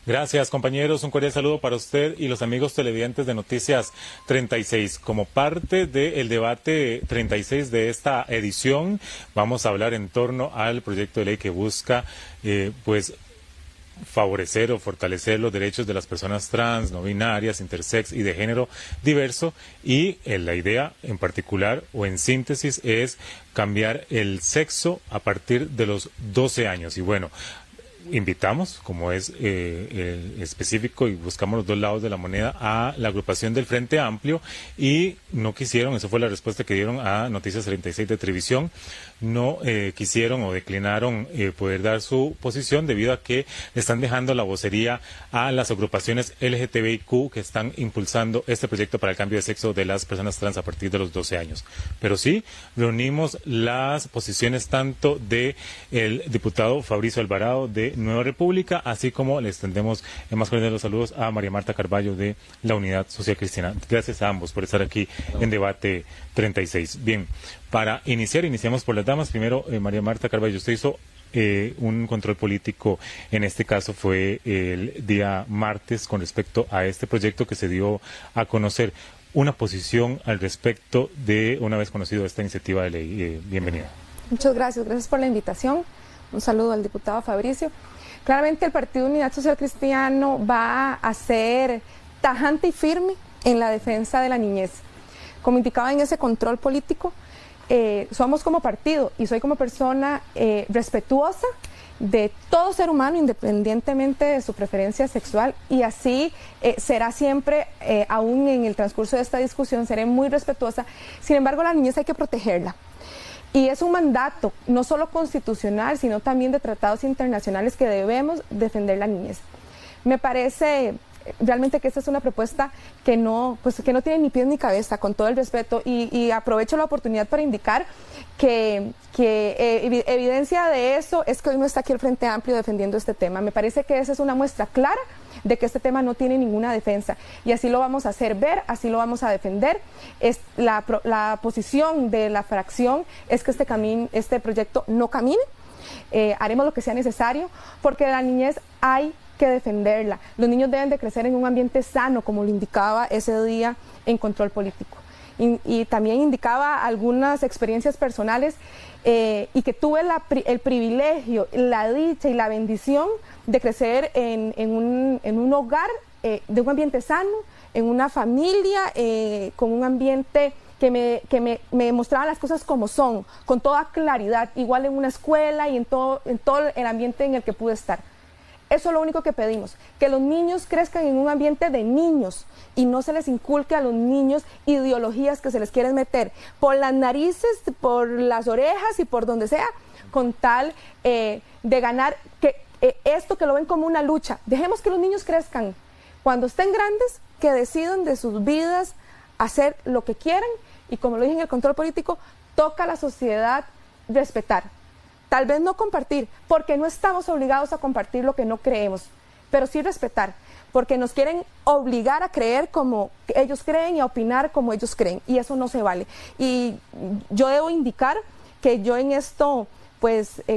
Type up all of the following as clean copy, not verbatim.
Gracias, compañeros. Un cordial saludo para usted y los amigos televidentes de Noticias 36. Como parte del debate 36 de esta edición, vamos a hablar en torno al proyecto de ley que busca, favorecer o fortalecer los derechos de las personas trans, no binarias, intersex y de género diverso, y la idea en particular o en síntesis es cambiar el sexo a partir de los 12 años. Y bueno, invitamos, como es específico, y buscamos los dos lados de la moneda, a la agrupación del Frente Amplio, y no quisieron, esa fue la respuesta que dieron a Noticias 36 de Televisión, no quisieron o declinaron poder dar su posición debido a que le están dejando la vocería a las agrupaciones LGTBIQ que están impulsando este proyecto para el cambio de sexo de las personas trans a partir de los 12 años. Pero sí, reunimos las posiciones tanto de el diputado Fabricio Alvarado de Nueva República, así como le extendemos en más cordiales los saludos a María Marta Carballo de la Unidad Social Cristiana. Gracias a ambos por estar aquí en Debate 36. Bien, para iniciamos por las damas. Primero, María Marta Carballo, usted hizo un control político, en este caso fue el día martes, con respecto a este proyecto que se dio a conocer. Una posición al respecto de, una vez conocido esta iniciativa de ley. Bienvenida. Muchas gracias por la invitación. Un saludo al diputado Fabricio. Claramente el Partido Unidad Social Cristiano va a ser tajante y firme en la defensa de la niñez. Como indicaba en ese control político, somos como partido y soy como persona respetuosa de todo ser humano independientemente de su preferencia sexual, y así será siempre, aún en el transcurso de esta discusión, seré muy respetuosa. Sin embargo, la niñez hay que protegerla. Y es un mandato, no solo constitucional, sino también de tratados internacionales, que debemos defender la niñez. Me parece realmente que esta es una propuesta que no tiene ni pies ni cabeza, con todo el respeto, y aprovecho la oportunidad para indicar que evidencia de eso es que hoy no está aquí el Frente Amplio defendiendo este tema. Me parece que esa es una muestra clara de que este tema no tiene ninguna defensa, y así lo vamos a hacer ver, así lo vamos a defender. La posición de la fracción es que este proyecto no camine. Haremos lo que sea necesario, porque la niñez hay que defenderla. Los niños deben de crecer en un ambiente sano, como lo indicaba ese día en control político. Y también indicaba algunas experiencias personales, y que tuve el privilegio, la dicha y la bendición de crecer en un hogar, de un ambiente sano, en una familia, con un ambiente que me mostraba las cosas como son, con toda claridad, igual en una escuela y en todo el ambiente en el que pude estar. Eso es lo único que pedimos, que los niños crezcan en un ambiente de niños y no se les inculque a los niños ideologías que se les quieren meter por las narices, por las orejas y por donde sea, con tal de ganar esto, que lo ven como una lucha. Dejemos que los niños crezcan. Cuando estén grandes, que decidan de sus vidas hacer lo que quieran, y como lo dije en el control político, toca a la sociedad respetar. Tal vez no compartir, porque no estamos obligados a compartir lo que no creemos, pero sí respetar, porque nos quieren obligar a creer como ellos creen y a opinar como ellos creen, y eso no se vale. Y yo debo indicar que yo en esto,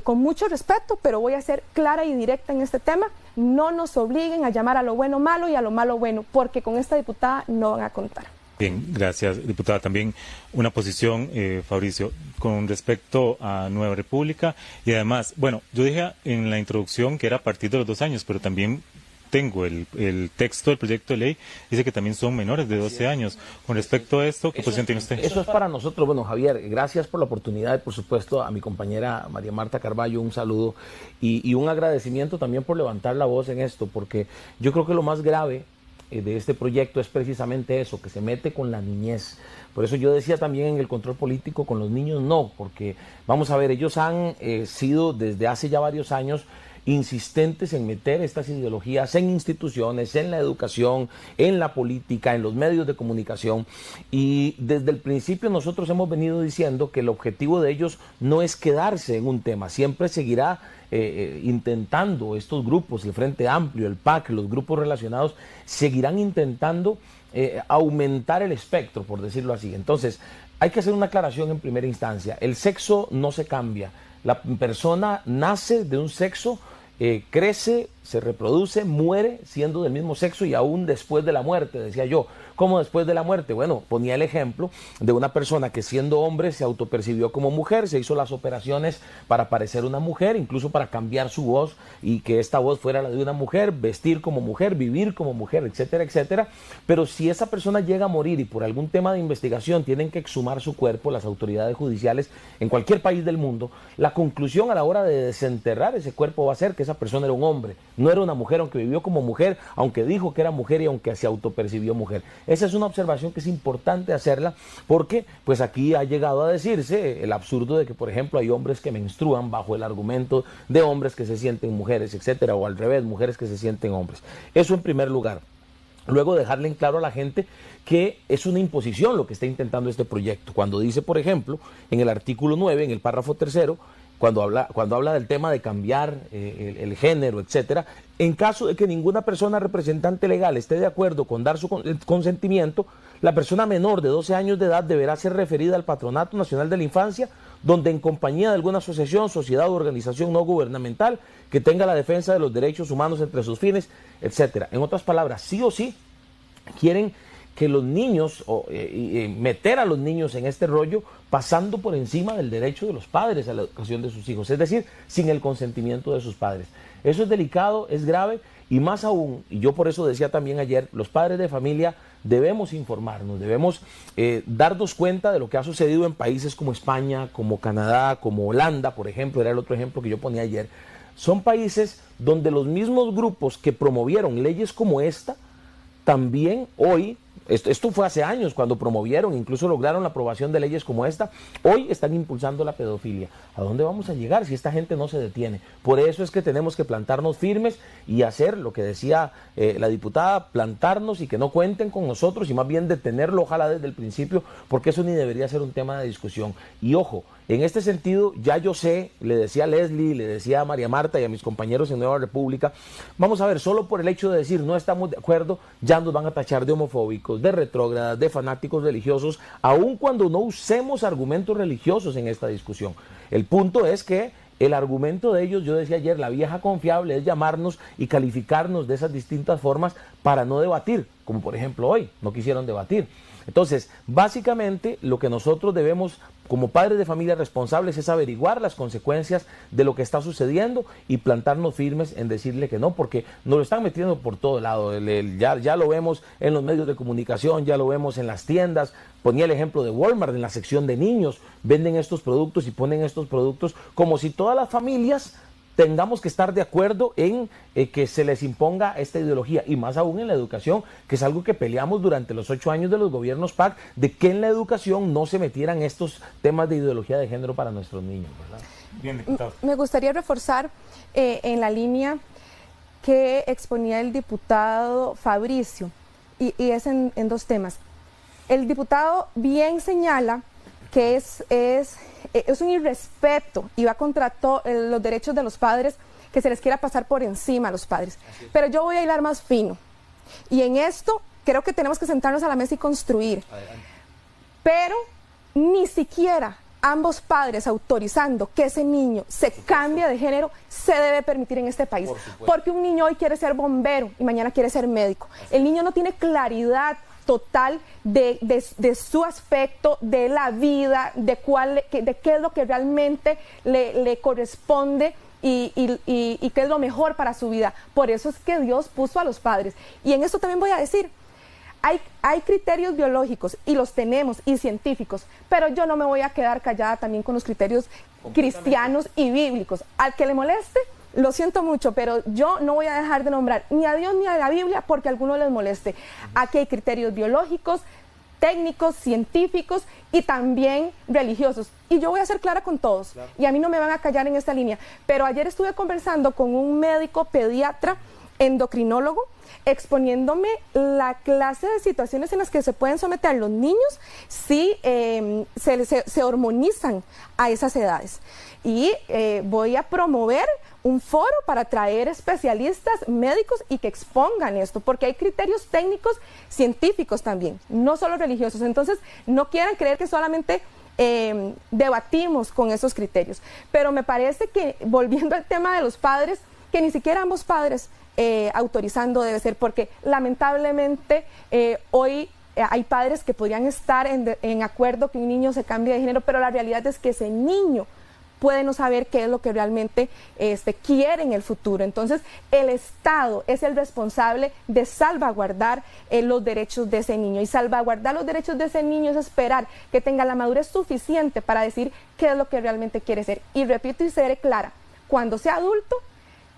con mucho respeto, pero voy a ser clara y directa en este tema: no nos obliguen a llamar a lo bueno malo y a lo malo bueno, porque con esta diputada no van a contar. Bien, gracias, diputada. También una posición, Fabricio, con respecto a Nueva República, y además, bueno, yo dije en la introducción que era a partir de los 2 años, pero también tengo el texto del proyecto de ley, dice que también son menores de 12 años. Con respecto a esto, ¿qué posición tiene usted? Eso es para nosotros. Bueno, Javier, gracias por la oportunidad, y por supuesto a mi compañera María Marta Carballo un saludo y un agradecimiento también por levantar la voz en esto, porque yo creo que lo más grave de este proyecto es precisamente eso, que se mete con la niñez. Por eso yo decía también en el control político, con los niños no, porque vamos a ver, ellos han sido desde hace ya varios años insistentes en meter estas ideologías en instituciones, en la educación, en la política, en los medios de comunicación, y desde el principio nosotros hemos venido diciendo que el objetivo de ellos no es quedarse en un tema, siempre seguirá intentando estos grupos, el Frente Amplio, el PAC, los grupos relacionados, seguirán intentando aumentar el espectro, por decirlo así. Entonces, hay que hacer una aclaración en primera instancia. El sexo no se cambia. La persona nace de un sexo, crece, se reproduce, muere siendo del mismo sexo y aún después de la muerte, decía yo. ¿Cómo después de la muerte? Bueno, ponía el ejemplo de una persona que siendo hombre se autopercibió como mujer, se hizo las operaciones para parecer una mujer, incluso para cambiar su voz y que esta voz fuera la de una mujer, vestir como mujer, vivir como mujer, etcétera, etcétera. Pero si esa persona llega a morir y por algún tema de investigación tienen que exhumar su cuerpo, las autoridades judiciales en cualquier país del mundo, la conclusión a la hora de desenterrar ese cuerpo va a ser que esa persona era un hombre, no era una mujer, aunque vivió como mujer, aunque dijo que era mujer y aunque se autopercibió mujer. Esa es una observación que es importante hacerla porque pues aquí ha llegado a decirse el absurdo de que, por ejemplo, hay hombres que menstruan bajo el argumento de hombres que se sienten mujeres, etcétera, o al revés, mujeres que se sienten hombres. Eso en primer lugar. Luego dejarle en claro a la gente que es una imposición lo que está intentando este proyecto. Cuando dice, por ejemplo, en el artículo 9, en el párrafo 3º, cuando habla del tema de cambiar el género, etcétera, en caso de que ninguna persona representante legal esté de acuerdo con dar su consentimiento, la persona menor de 12 años de edad deberá ser referida al Patronato Nacional de la Infancia, donde en compañía de alguna asociación, sociedad o organización no gubernamental que tenga la defensa de los derechos humanos entre sus fines, etcétera. En otras palabras, sí o sí quieren que los niños, meter a los niños en este rollo, pasando por encima del derecho de los padres a la educación de sus hijos, es decir, sin el consentimiento de sus padres. Eso es delicado, es grave, y más aún, y yo por eso decía también ayer, los padres de familia debemos informarnos, debemos darnos cuenta de lo que ha sucedido en países como España, como Canadá, como Holanda, por ejemplo, era el otro ejemplo que yo ponía ayer. Son países donde los mismos grupos que promovieron leyes como esta, también hoy, esto fue hace años cuando promovieron, incluso lograron la aprobación de leyes como esta, hoy están impulsando la pedofilia. ¿A dónde vamos a llegar si esta gente no se detiene? Por eso es que tenemos que plantarnos firmes y hacer lo que decía la diputada, plantarnos y que no cuenten con nosotros y más bien detenerlo, ojalá desde el principio, porque eso ni debería ser un tema de discusión. Y ojo, en este sentido, ya yo sé, le decía a Leslie, le decía a María Marta y a mis compañeros en Nueva República, vamos a ver, solo por el hecho de decir no estamos de acuerdo, ya nos van a tachar de homofóbicos, de retrógradas, de fanáticos religiosos, aun cuando no usemos argumentos religiosos en esta discusión. El punto es que el argumento de ellos, yo decía ayer, la vieja confiable es llamarnos y calificarnos de esas distintas formas para no debatir, como por ejemplo hoy, no quisieron debatir. Entonces, básicamente lo que nosotros debemos como padres de familia responsables es averiguar las consecuencias de lo que está sucediendo y plantarnos firmes en decirle que no, porque nos lo están metiendo por todo lado. Ya lo vemos en los medios de comunicación, ya lo vemos en las tiendas. Ponía el ejemplo de Walmart, en la sección de niños, venden estos productos y ponen estos productos como si todas las familias tengamos que estar de acuerdo en que se les imponga esta ideología, y más aún en la educación, que es algo que peleamos durante los 8 años de los gobiernos PAC, de que en la educación no se metieran estos temas de ideología de género para nuestros niños, ¿verdad? Bien, diputado. Me gustaría reforzar en la línea que exponía el diputado Fabricio, y es en 2 temas. El diputado bien señala que es un irrespeto y va contra los derechos de los padres, que se les quiera pasar por encima a los padres. Pero yo voy a hilar más fino. Y en esto creo que tenemos que sentarnos a la mesa y construir. Adelante. Pero ni siquiera ambos padres autorizando que ese niño se cambie de género se debe permitir en este país. Porque un niño hoy quiere ser bombero y mañana quiere ser médico. El niño no tiene claridad total de su aspecto, de la vida, de qué es lo que realmente le corresponde y qué es lo mejor para su vida. Por eso es que Dios puso a los padres. Y en esto también voy a decir, hay criterios biológicos y los tenemos, y científicos, pero yo no me voy a quedar callada también con los criterios cristianos y bíblicos. Al que le moleste, lo siento mucho, pero yo no voy a dejar de nombrar ni a Dios ni a la Biblia porque a alguno les moleste. Aquí hay criterios biológicos, técnicos, científicos y también religiosos. Y yo voy a ser clara con todos. Claro. Y a mí no me van a callar en esta línea. Pero ayer estuve conversando con un médico pediatra, endocrinólogo, exponiéndome la clase de situaciones en las que se pueden someter los niños si se hormonizan a esas edades. Y voy a promover un foro para traer especialistas médicos y que expongan esto, porque hay criterios técnicos científicos también, no solo religiosos. Entonces, no quieran creer que solamente debatimos con esos criterios. Pero me parece que, volviendo al tema de los padres, que ni siquiera ambos padres autorizando debe ser, porque lamentablemente hoy hay padres que podrían estar en acuerdo que un niño se cambie de género, pero la realidad es que ese niño puede no saber qué es lo que realmente quiere en el futuro. Entonces, el Estado es el responsable de salvaguardar los derechos de ese niño. Y salvaguardar los derechos de ese niño es esperar que tenga la madurez suficiente para decir qué es lo que realmente quiere ser. Y repito y seré clara, cuando sea adulto,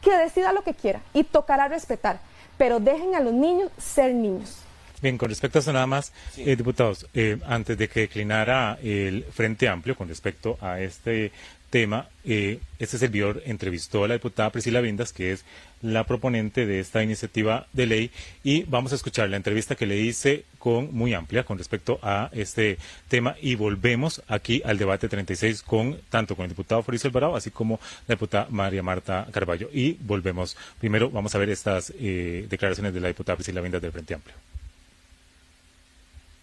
que decida lo que quiera y tocará respetar, pero dejen a los niños ser niños. Bien, con respecto a eso nada más, diputados, antes de que declinara el Frente Amplio con respecto a este tema, este servidor entrevistó a la diputada Priscila Vindas, que es la proponente de esta iniciativa de ley, y vamos a escuchar la entrevista que le hice muy amplia con respecto a este tema, y volvemos aquí al debate 36 tanto con el diputado Fabricio Alvarado, así como la diputada María Marta Carballo. Y volvemos, primero vamos a ver estas declaraciones de la diputada Priscila Vindas del Frente Amplio.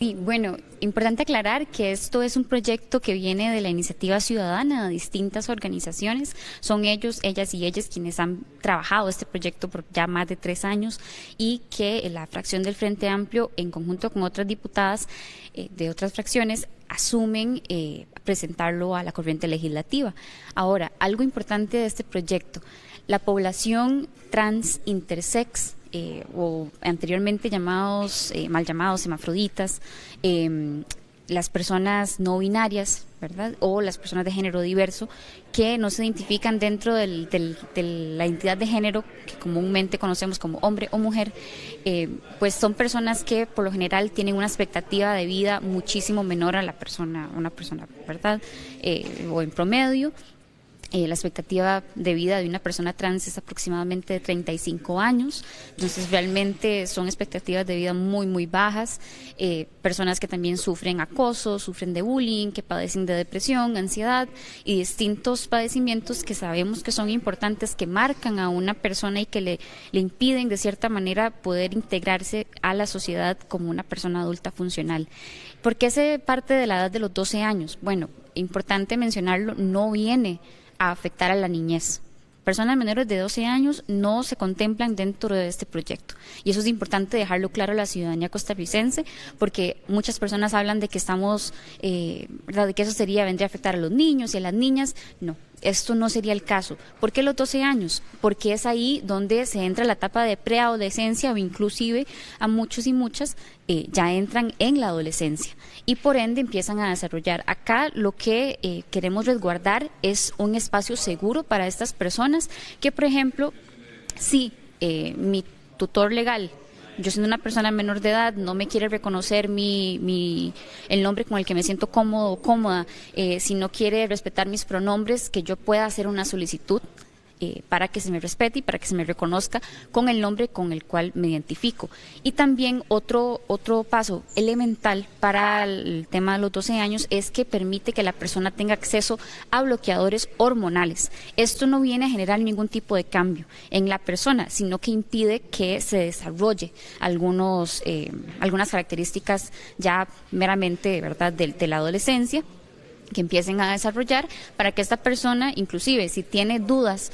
Sí, bueno, importante aclarar que esto es un proyecto que viene de la iniciativa ciudadana de distintas organizaciones. Son ellos, ellas y ellas quienes han trabajado este proyecto por ya más de 3 años y que la fracción del Frente Amplio, en conjunto con otras diputadas de otras fracciones, asumen presentarlo a la corriente legislativa. Ahora, algo importante de este proyecto, la población trans intersex, o anteriormente mal llamados hermafroditas, las personas no binarias, ¿verdad? O las personas de género diverso que no se identifican dentro de la identidad de género que comúnmente conocemos como hombre o mujer, pues son personas que por lo general tienen una expectativa de vida muchísimo menor a una persona, ¿verdad? O en promedio. La expectativa de vida de una persona trans es aproximadamente de 35 años, entonces realmente son expectativas de vida muy, muy bajas. Personas que también sufren acoso, sufren de bullying, que padecen de depresión, ansiedad y distintos padecimientos que sabemos que son importantes, que marcan a una persona y que le impiden de cierta manera poder integrarse a la sociedad como una persona adulta funcional. ¿Por qué se parte de la edad de los 12 años? Bueno, importante mencionarlo, no viene a afectar a la niñez. Personas menores de 12 años no se contemplan dentro de este proyecto. Y eso es importante dejarlo claro a la ciudadanía costarricense, porque muchas personas hablan de que ¿verdad? De que eso vendría a afectar a los niños y a las niñas. No, esto no sería el caso. ¿Por qué los 12 años? Porque es ahí donde se entra la etapa de preadolescencia o inclusive a muchos y muchas ya entran en la adolescencia y por ende empiezan a desarrollar. Acá lo que queremos resguardar es un espacio seguro para estas personas que, por ejemplo, si mi tutor legal, yo siendo una persona menor de edad, no me quiere reconocer el nombre con el que me siento cómodo o cómoda, si no quiere respetar mis pronombres, que yo pueda hacer una solicitud para que se me respete y para que se me reconozca con el nombre con el cual me identifico. Y también otro paso elemental para el tema de los 12 años es que permite que la persona tenga acceso a bloqueadores hormonales. Esto no viene a generar ningún tipo de cambio en la persona, sino que impide que se desarrolle algunas características ya meramente, ¿verdad?, de la adolescencia, que empiecen a desarrollar, para que esta persona, inclusive si tiene dudas,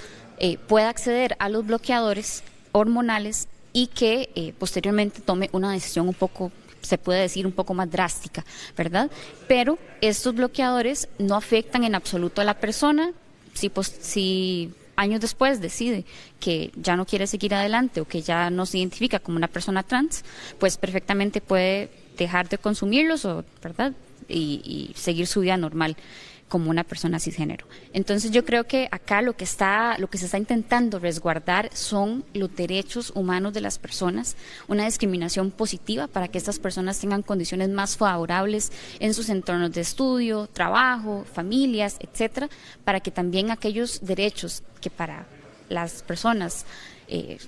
pueda acceder a los bloqueadores hormonales y que posteriormente tome una decisión un poco, se puede decir, un poco más drástica, ¿verdad? Pero estos bloqueadores no afectan en absoluto a la persona. Si años después decide que ya no quiere seguir adelante o que ya no se identifica como una persona trans, pues perfectamente puede dejar de consumirlos, ¿verdad?, y seguir su vida normal como una persona cisgénero. Entonces yo creo que acá lo que se está intentando resguardar son los derechos humanos de las personas, una discriminación positiva para que estas personas tengan condiciones más favorables en sus entornos de estudio, trabajo, familias, etcétera, para que también aquellos derechos que para las personas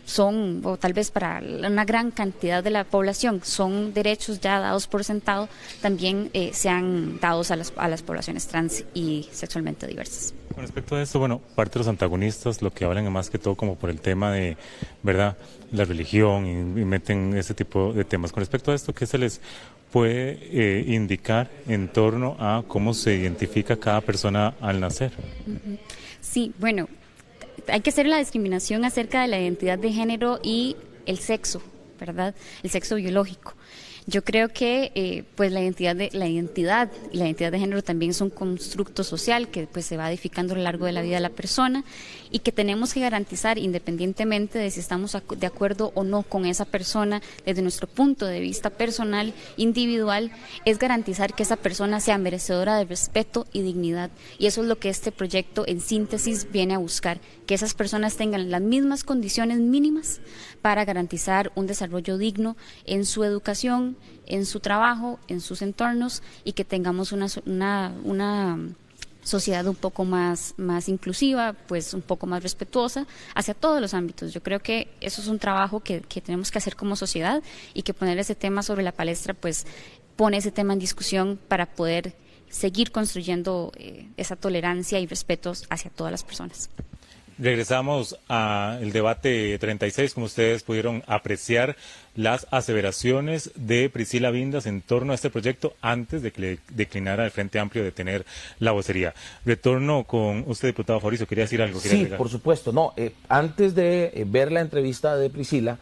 son, o tal vez para una gran cantidad de la población, son derechos ya dados por sentado, también sean dados a las poblaciones trans y sexualmente diversas. Con respecto a esto, bueno, parte de los antagonistas lo que hablan es más que todo como por el tema de, ¿verdad?, la religión y meten ese tipo de temas. Con respecto a esto, ¿qué se les puede indicar en torno a cómo se identifica cada persona al nacer? Sí, bueno, hay que hacer la discriminación acerca de la identidad de género y el sexo, ¿verdad? El sexo biológico. Yo creo que pues la identidad y la identidad de género también es un constructo social que pues se va edificando a lo largo de la vida de la persona y que tenemos que garantizar independientemente de si estamos de acuerdo o no con esa persona desde nuestro punto de vista personal, individual, es garantizar que esa persona sea merecedora de respeto y dignidad. Y eso es lo que este proyecto en síntesis viene a buscar, que esas personas tengan las mismas condiciones mínimas para garantizar un desarrollo digno en su educación, en su trabajo, en sus entornos y que tengamos una sociedad un poco más inclusiva, pues un poco más respetuosa hacia todos los ámbitos. Yo creo que eso es un trabajo que tenemos que hacer como sociedad y que poner ese tema sobre la palestra pues pone ese tema en discusión para poder seguir construyendo esa tolerancia y respetos hacia todas las personas. Regresamos al debate 36, como ustedes pudieron apreciar las aseveraciones de Priscila Vindas en torno a este proyecto antes de que le declinara el Frente Amplio de tener la vocería. Retorno con usted, diputado Fabricio, ¿quería decir algo? Sí, por supuesto. No, antes de ver la entrevista de Priscila,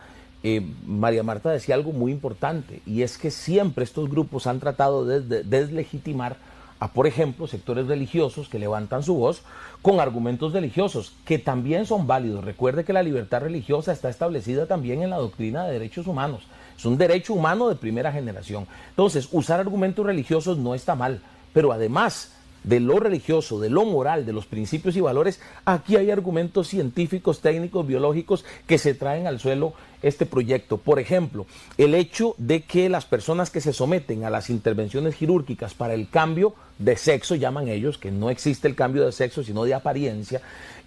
María Marta decía algo muy importante, y es que siempre estos grupos han tratado de deslegitimar a, por ejemplo, sectores religiosos que levantan su voz con argumentos religiosos, que también son válidos. Recuerde que la libertad religiosa está establecida también en la doctrina de derechos humanos. Es un derecho humano de primera generación. Entonces, usar argumentos religiosos no está mal, pero además de lo religioso, de lo moral, de los principios y valores, aquí hay argumentos científicos, técnicos, biológicos que se traen al suelo este proyecto. Por ejemplo, el hecho de que las personas que se someten a las intervenciones quirúrgicas para el cambio de sexo, llaman ellos, que no existe el cambio de sexo sino de apariencia,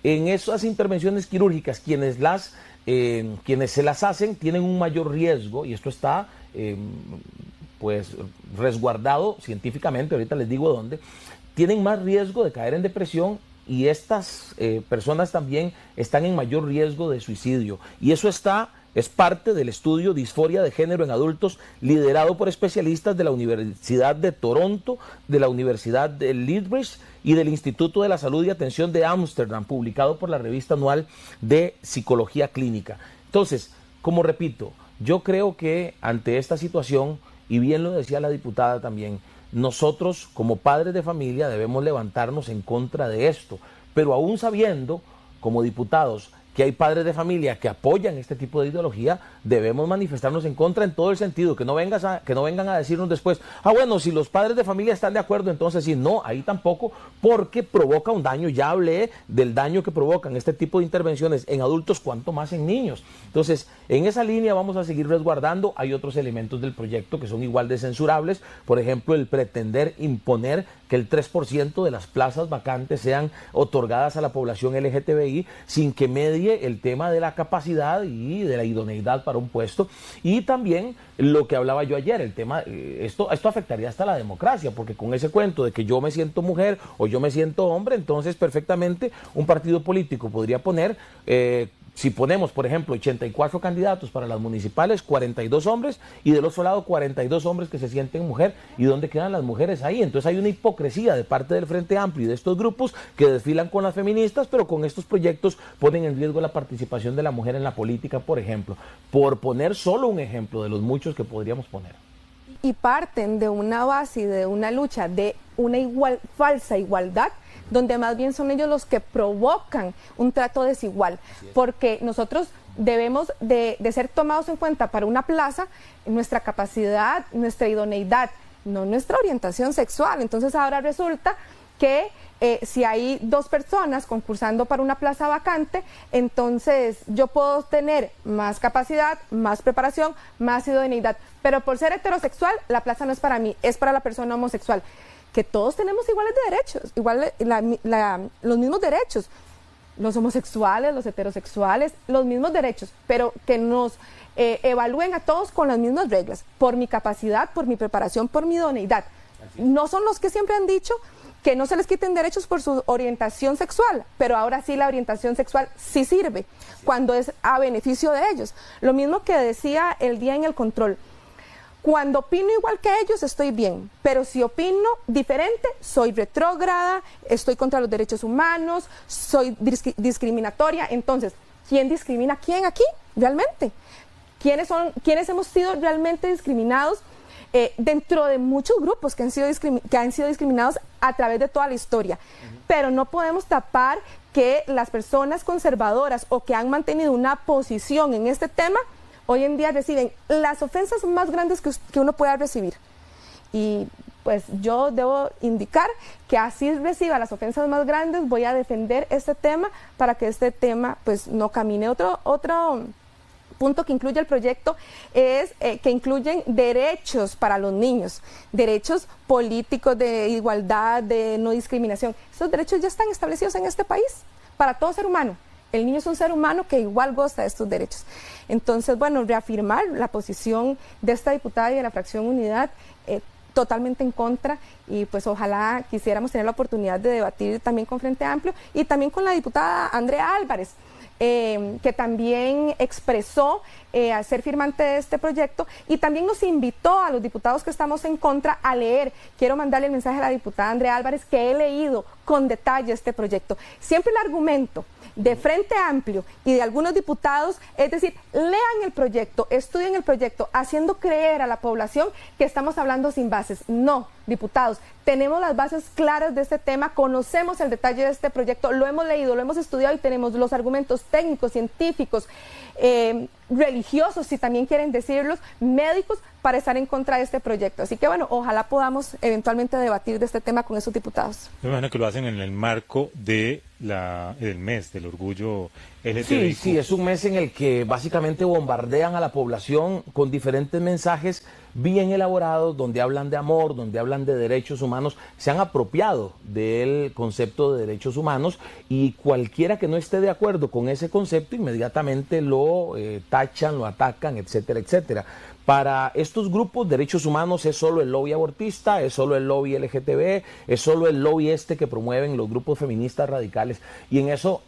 en esas intervenciones quirúrgicas quienes se las hacen tienen un mayor riesgo, y esto está pues resguardado científicamente, ahorita les digo dónde, tienen más riesgo de caer en depresión, y estas personas también están en mayor riesgo de suicidio. Y eso es parte del estudio Disforia de Género en Adultos, liderado por especialistas de la Universidad de Toronto, de la Universidad de Lethbridge y del Instituto de la Salud y Atención de Ámsterdam, publicado por la revista anual de Psicología Clínica. Entonces, como repito, yo creo que ante esta situación, y bien lo decía la diputada también, nosotros como padres de familia debemos levantarnos en contra de esto, pero aún sabiendo, como diputados, que hay padres de familia que apoyan este tipo de ideología, debemos manifestarnos en contra en todo el sentido, que no vengan a decirnos después, bueno, si los padres de familia están de acuerdo, entonces sí, no, ahí tampoco, porque provoca un daño. Ya hablé del daño que provocan este tipo de intervenciones en adultos, cuanto más en niños. Entonces, en esa línea vamos a seguir resguardando. Hay otros elementos del proyecto que son igual de censurables, por ejemplo, el pretender imponer que el 3% de las plazas vacantes sean otorgadas a la población LGTBI sin que medie el tema de la capacidad y de la idoneidad para un puesto. Y también lo que hablaba yo ayer, el tema, esto afectaría hasta la democracia, porque con ese cuento de que yo me siento mujer o yo me siento hombre, entonces perfectamente un partido político podría poner, si ponemos, por ejemplo, 84 candidatos para las municipales, 42 hombres, y del otro lado 42 hombres que se sienten mujer, ¿y dónde quedan las mujeres ahí? Entonces hay una hipocresía de parte del Frente Amplio y de estos grupos que desfilan con las feministas, pero con estos proyectos ponen en riesgo la participación de la mujer en la política, por ejemplo, por poner solo un ejemplo de los muchos que podríamos poner. Y parten de una base y de una lucha de una falsa igualdad, donde más bien son ellos los que provocan un trato desigual, porque nosotros debemos de ser tomados en cuenta para una plaza nuestra capacidad, nuestra idoneidad, no nuestra orientación sexual. Entonces ahora resulta que si hay dos personas concursando para una plaza vacante, entonces yo puedo tener más capacidad, más preparación, más idoneidad, pero por ser heterosexual la plaza no es para mí, es para la persona homosexual. Que todos tenemos iguales de derechos, los mismos derechos, los homosexuales, los heterosexuales, los mismos derechos, pero que nos evalúen a todos con las mismas reglas, por mi capacidad, por mi preparación, por mi idoneidad. No son los que siempre han dicho que no se les quiten derechos por su orientación sexual, pero ahora sí la orientación sexual sí sirve, cuando es a beneficio de ellos. Lo mismo que decía el día en el control. cuando opino igual que ellos estoy bien, pero si opino diferente, soy retrógrada, estoy contra los derechos humanos, soy discriminatoria. Entonces, ¿quién discrimina a quién aquí realmente? ¿Quiénes hemos sido realmente discriminados dentro de muchos grupos que han sido discriminados a través de toda la historia? Pero no podemos tapar que las personas conservadoras o que han mantenido una posición en este tema, hoy en día reciben las ofensas más grandes que uno pueda recibir. Y pues yo debo indicar que así reciba las ofensas más grandes, voy a defender este tema para que este tema pues no camine. Otro punto que incluye el proyecto es que incluyen derechos para los niños, derechos políticos de igualdad, de no discriminación. Esos derechos ya están establecidos en este país para todo ser humano. El niño es un ser humano que igual goza de estos derechos. Entonces, bueno, reafirmar la posición de esta diputada y de la fracción Unidad, totalmente en contra, y pues ojalá quisiéramos tener la oportunidad de debatir también con Frente Amplio y también con la diputada Andrea Álvarez, que también expresó a ser firmante de este proyecto y también nos invitó a los diputados que estamos en contra a leer. Quiero mandarle el mensaje a la diputada Andrea Álvarez que he leído con detalle este proyecto. Siempre el argumento de Frente Amplio y de algunos diputados es decir, lean el proyecto, estudien el proyecto, haciendo creer a la población que estamos hablando sin bases. No, diputados, tenemos las bases claras de este tema, conocemos el detalle de este proyecto, lo hemos leído, lo hemos estudiado y tenemos los argumentos técnicos, científicos, religiosos, si también quieren decirlos, médicos, para estar en contra de este proyecto. Así que bueno, ojalá podamos eventualmente debatir de este tema con esos diputados. Me imagino que lo hacen en el marco de del mes del orgullo LGTBIQ. Sí, es un mes en el que básicamente bombardean a la población con diferentes mensajes bien elaborados, donde hablan de amor, donde hablan de derechos humanos. Se han apropiado del concepto de derechos humanos y cualquiera que no esté de acuerdo con ese concepto inmediatamente lo tachan, lo atacan, etcétera, etcétera. Para estos grupos, derechos humanos es solo el lobby abortista, es solo el lobby LGTB, es solo el lobby que promueven los grupos feministas radicales. Y en eso,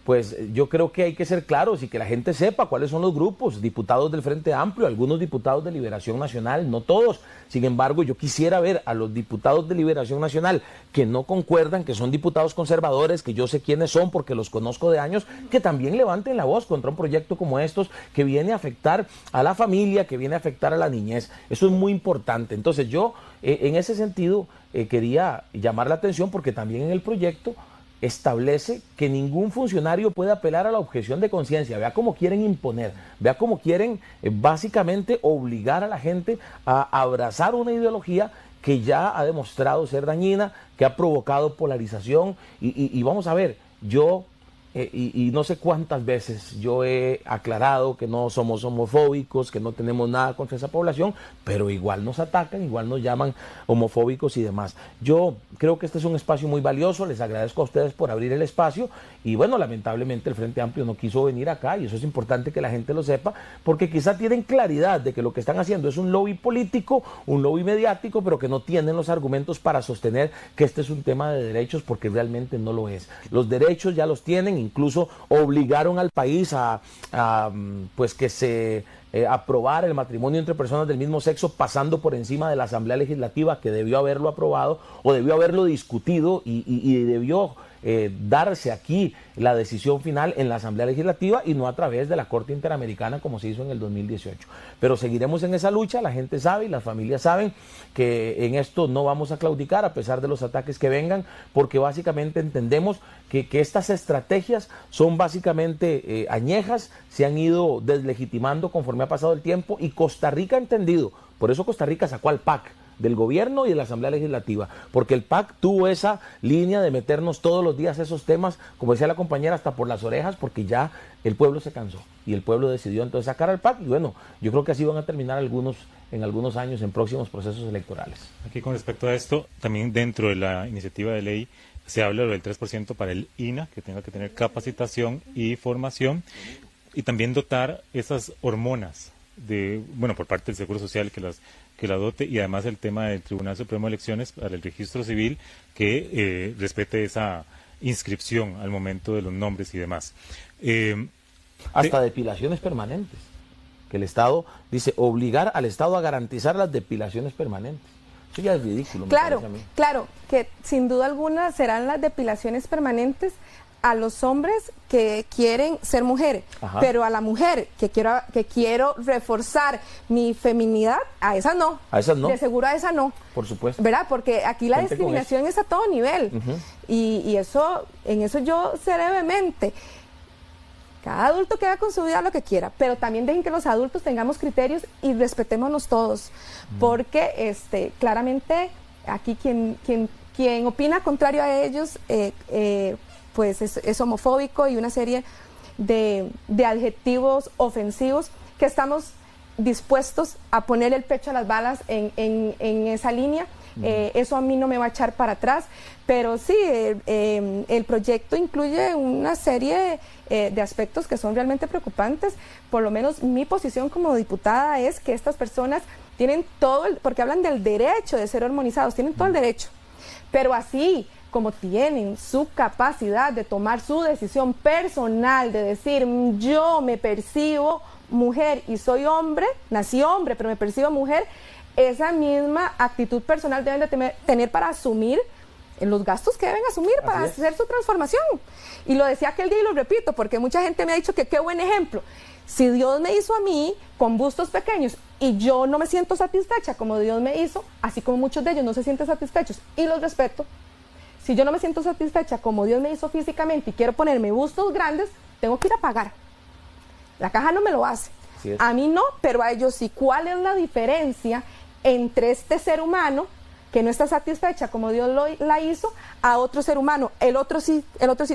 pues yo creo que hay que ser claros y que la gente sepa cuáles son los grupos, diputados del Frente Amplio, algunos diputados de Liberación Nacional, no todos. Sin embargo, yo quisiera ver a los diputados de Liberación Nacional que no concuerdan, que son diputados conservadores, que yo sé quiénes son porque los conozco de años, que también levanten la voz contra un proyecto como estos que viene a afectar a la familia, que viene a afectar a la niñez. Eso es muy importante. Entonces yo, en ese sentido, quería llamar la atención porque también en el proyecto establece que ningún funcionario puede apelar a la objeción de conciencia. Vea cómo quieren imponer, vea cómo quieren básicamente obligar a la gente a abrazar una ideología que ya ha demostrado ser dañina, que ha provocado polarización y vamos a ver, yo y no sé cuántas veces yo he aclarado que no somos homofóbicos, que no tenemos nada contra esa población, pero igual nos atacan, igual nos llaman homofóbicos y demás. Yo creo que este es un espacio muy valioso, les agradezco a ustedes por abrir el espacio y bueno, lamentablemente el Frente Amplio no quiso venir acá y eso es importante que la gente lo sepa, porque quizá tienen claridad de que lo que están haciendo es un lobby político, un lobby mediático, pero que no tienen los argumentos para sostener que este es un tema de derechos, porque realmente no lo es. Los derechos ya los tienen, incluso obligaron al país a pues que se aprobara el matrimonio entre personas del mismo sexo, pasando por encima de la Asamblea Legislativa, que debió haberlo aprobado o debió haberlo discutido y debió darse aquí la decisión final en la Asamblea Legislativa y no a través de la Corte Interamericana como se hizo en el 2018. Pero seguiremos en esa lucha, la gente sabe y las familias saben que en esto no vamos a claudicar a pesar de los ataques que vengan, porque básicamente entendemos que estas estrategias son básicamente añejas, se han ido deslegitimando conforme ha pasado el tiempo y Costa Rica ha entendido, por eso Costa Rica sacó al PAC del gobierno y de la Asamblea Legislativa, porque el PAC tuvo esa línea de meternos todos los días esos temas, como decía la compañera, hasta por las orejas, porque ya el pueblo se cansó y el pueblo decidió entonces sacar al PAC y bueno, yo creo que así van a terminar en algunos años en próximos procesos electorales. Aquí con respecto a esto, también dentro de la iniciativa de ley se habla del 3% para el INAH, que tenga que tener capacitación y formación, y también dotar esas hormonas por parte del Seguro Social que la dote, y además el tema del Tribunal Supremo de Elecciones para el registro civil que respete esa inscripción al momento de los nombres y demás. Hasta depilaciones permanentes. que el Estado dice obligar al Estado a garantizar las depilaciones permanentes. Eso ya es ridículo. Claro, claro, que sin duda alguna serán las depilaciones permanentes a los hombres que quieren ser mujeres, pero a la mujer que quiero reforzar mi feminidad, a esa no. A esas no. De seguro a esa no. Por supuesto. ¿Verdad? Porque aquí la discriminación es a todo nivel. Y eso, en eso yo seré vehemente. Cada adulto que haga con su vida lo que quiera, pero también dejen que los adultos tengamos criterios y respetémonos todos, porque claramente aquí quien opina contrario a ellos pues es homofóbico y una serie de adjetivos ofensivos que estamos dispuestos a poner el pecho a las balas en esa línea. Eso a mí no me va a echar para atrás, pero sí, el proyecto incluye una serie de aspectos que son realmente preocupantes. Por lo menos mi posición como diputada es que estas personas tienen todo, porque hablan del derecho de ser hormonizados, tienen todo el derecho, pero así como tienen su capacidad de tomar su decisión personal, de decir, yo me percibo mujer y soy hombre, nací hombre, pero me percibo mujer, esa misma actitud personal deben de tener para asumir los gastos que deben asumir para hacer su transformación. Y lo decía aquel día y lo repito, porque mucha gente me ha dicho que qué buen ejemplo. Si Dios me hizo a mí con bustos pequeños y yo no me siento satisfecha como Dios me hizo, así como muchos de ellos no se sienten satisfechos y los respeto, si yo no me siento satisfecha como Dios me hizo físicamente y quiero ponerme bustos grandes, tengo que ir a pagar. La caja no me lo hace. A mí no, pero a ellos sí. ¿Cuál es la diferencia entre este ser humano que no está satisfecha como Dios la hizo a otro ser humano? El otro sí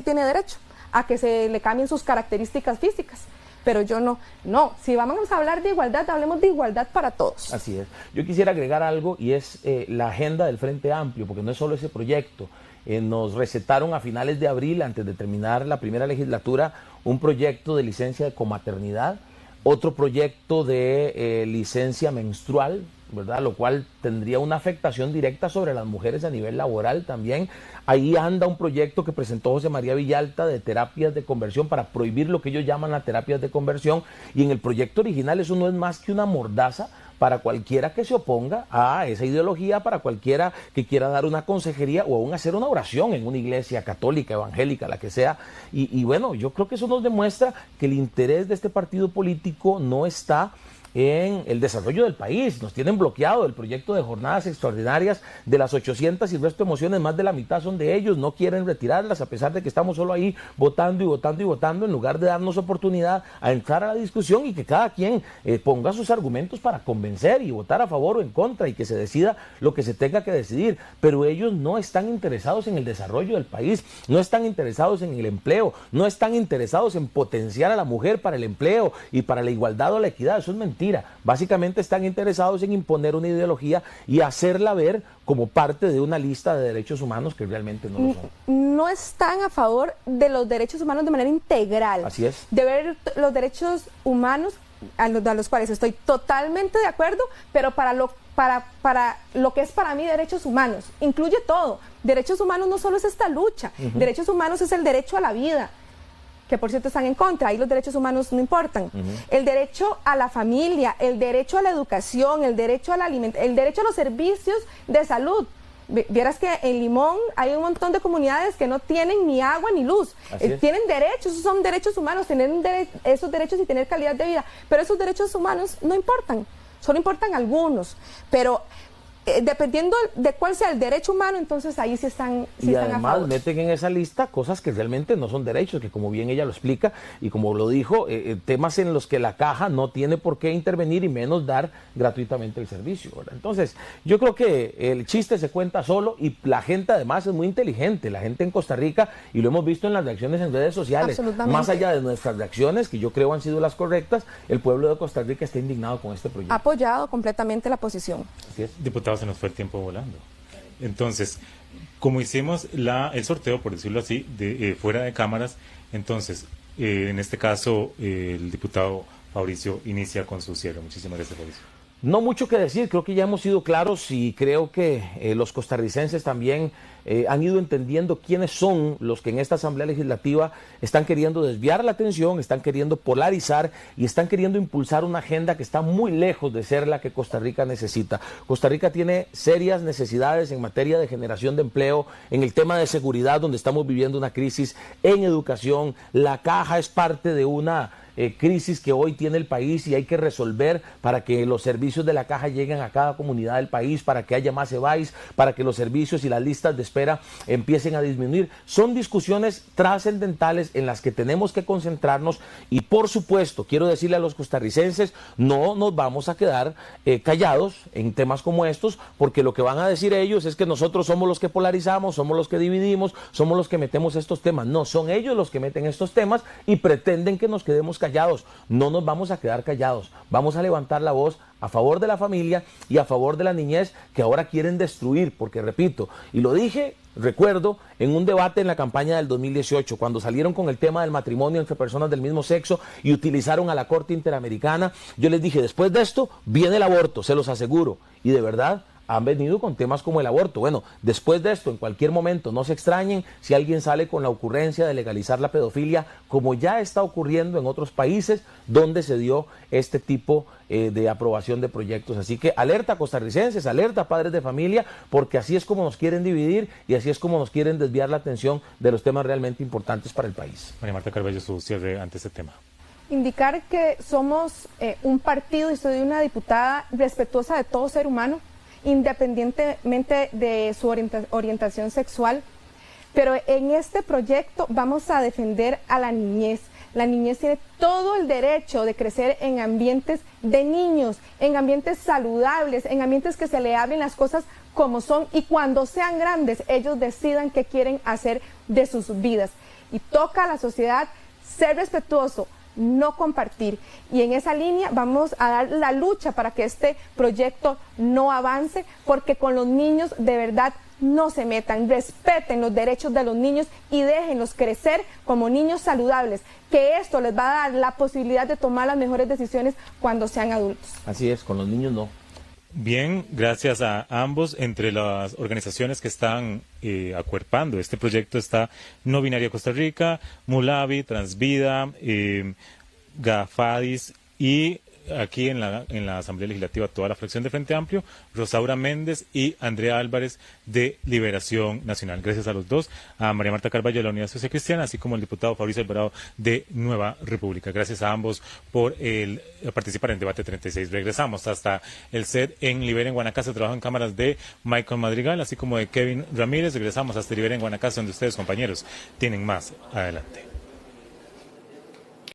tiene derecho a que se le cambien sus características físicas, pero yo no. No, si vamos a hablar de igualdad, hablemos de igualdad para todos. Así es. Yo quisiera agregar algo y es la agenda del Frente Amplio, porque no es solo ese proyecto. Nos recetaron a finales de abril, antes de terminar la primera legislatura, un proyecto de licencia de comaternidad, otro proyecto de licencia menstrual, ¿verdad? Lo cual tendría una afectación directa sobre las mujeres a nivel laboral también. Ahí anda un proyecto que presentó José María Villalta de terapias de conversión para prohibir lo que ellos llaman las terapias de conversión, y en el proyecto original eso no es más que una mordaza para cualquiera que se oponga a esa ideología, para cualquiera que quiera dar una consejería o aún hacer una oración en una iglesia católica, evangélica, la que sea. Y bueno, yo creo que eso nos demuestra que el interés de este partido político no está en el desarrollo del país. Nos tienen bloqueado el proyecto de jornadas extraordinarias. De las 800 y resto de mociones, más de la mitad son de ellos. No quieren retirarlas, a pesar de que estamos solo ahí votando y votando y votando, en lugar de darnos oportunidad a entrar a la discusión y que cada quien ponga sus argumentos para convencer y votar a favor o en contra, y que se decida lo que se tenga que decidir. Pero ellos no están interesados en el desarrollo del país, no están interesados en el empleo, no están interesados en potenciar a la mujer para el empleo y para la igualdad o la equidad. Eso es mentira. Básicamente están interesados en imponer una ideología y hacerla ver como parte de una lista de derechos humanos que realmente no lo son. No están a favor de los derechos humanos de manera integral. Así es. De ver los derechos humanos a los cuales estoy totalmente de acuerdo, pero para lo que es para mí derechos humanos, incluye todo. Derechos humanos no solo es esta lucha, derechos humanos es el derecho a la vida, que por cierto están en contra, ahí los derechos humanos no importan. El derecho a la familia, el derecho a la educación, el derecho a la alimentación, el derecho a los servicios de salud. Vieras que en Limón hay un montón de comunidades que no tienen ni agua ni luz. Tienen derechos, esos son derechos humanos, tener esos derechos y tener calidad de vida. Pero esos derechos humanos no importan, solo importan algunos. Pero dependiendo de cuál sea el derecho humano, entonces ahí sí están y además meten en esa lista cosas que realmente no son derechos, que como bien ella lo explica y como lo dijo, temas en los que la caja no tiene por qué intervenir y menos dar gratuitamente el servicio, ¿verdad? Entonces yo creo que el chiste se cuenta solo, y la gente además es muy inteligente, la gente en Costa Rica, y lo hemos visto en las reacciones en redes sociales, más allá de nuestras reacciones, que yo creo han sido las correctas, el pueblo de Costa Rica está indignado con este proyecto. Ha apoyado completamente la posición. Así es. Diputado, se nos fue el tiempo volando. Entonces, como hicimos el sorteo, por decirlo así, de fuera de cámaras, entonces, en este caso, el diputado Fabricio inicia con su cierre. Muchísimas gracias, Fabricio. No mucho que decir, creo que ya hemos sido claros y creo que los costarricenses también han ido entendiendo quiénes son los que en esta Asamblea Legislativa están queriendo desviar la atención, están queriendo polarizar y están queriendo impulsar una agenda que está muy lejos de ser la que Costa Rica necesita. Costa Rica tiene serias necesidades en materia de generación de empleo, en el tema de seguridad, donde estamos viviendo una crisis, en educación. La caja es parte de una crisis que hoy tiene el país y hay que resolver para que los servicios de la caja lleguen a cada comunidad del país, para que haya más EVAIS, para que los servicios y las listas de espera empiecen a disminuir. Son discusiones trascendentales en las que tenemos que concentrarnos y, por supuesto, quiero decirle a los costarricenses, no nos vamos a quedar callados en temas como estos, porque lo que van a decir ellos es que nosotros somos los que polarizamos, somos los que dividimos, somos los que metemos estos temas. No, son ellos los que meten estos temas y pretenden que nos quedemos callados. No nos vamos a quedar callados, vamos a levantar la voz a favor de la familia y a favor de la niñez que ahora quieren destruir, porque repito, y lo dije, recuerdo, en un debate en la campaña del 2018, cuando salieron con el tema del matrimonio entre personas del mismo sexo y utilizaron a la Corte Interamericana, yo les dije, después de esto viene el aborto, se los aseguro, y de verdad han venido con temas como el aborto. Bueno, después de esto, en cualquier momento, no se extrañen si alguien sale con la ocurrencia de legalizar la pedofilia, como ya está ocurriendo en otros países donde se dio este tipo de aprobación de proyectos. Así que alerta costarricenses, alerta padres de familia, porque así es como nos quieren dividir y así es como nos quieren desviar la atención de los temas realmente importantes para el país. María Marta Carballo, su cierre ante este tema. Indicar que somos un partido y soy una diputada respetuosa de todo ser humano, independientemente de su orientación sexual, pero en este proyecto vamos a defender a la niñez. La niñez tiene todo el derecho de crecer en ambientes de niños, en ambientes saludables, en ambientes que se le hablen las cosas como son y cuando sean grandes ellos decidan qué quieren hacer de sus vidas. Y toca a la sociedad ser respetuoso, no compartir, y en esa línea vamos a dar la lucha para que este proyecto no avance, porque con los niños de verdad no se metan, respeten los derechos de los niños y déjenlos crecer como niños saludables, que esto les va a dar la posibilidad de tomar las mejores decisiones cuando sean adultos. Así es, con los niños no. Bien, gracias a ambos. Entre las organizaciones que están acuerpando este proyecto está No Binaria Costa Rica, Mulavi, Transvida, Gafadis y aquí en la Asamblea Legislativa toda la fracción de Frente Amplio, Rosaura Méndez y Andrea Álvarez de Liberación Nacional. Gracias a los dos, a María Marta Carballo de la Unidad Social Cristiana, así como al diputado Fabricio Alvarado de Nueva República. Gracias a ambos por participar en el debate 36. Regresamos hasta el set en Libera en Guanacaste, trabajo en cámaras de Michael Madrigal, así como de Kevin Ramírez. Regresamos hasta Libera en Guanacaste, donde ustedes, compañeros, tienen más adelante.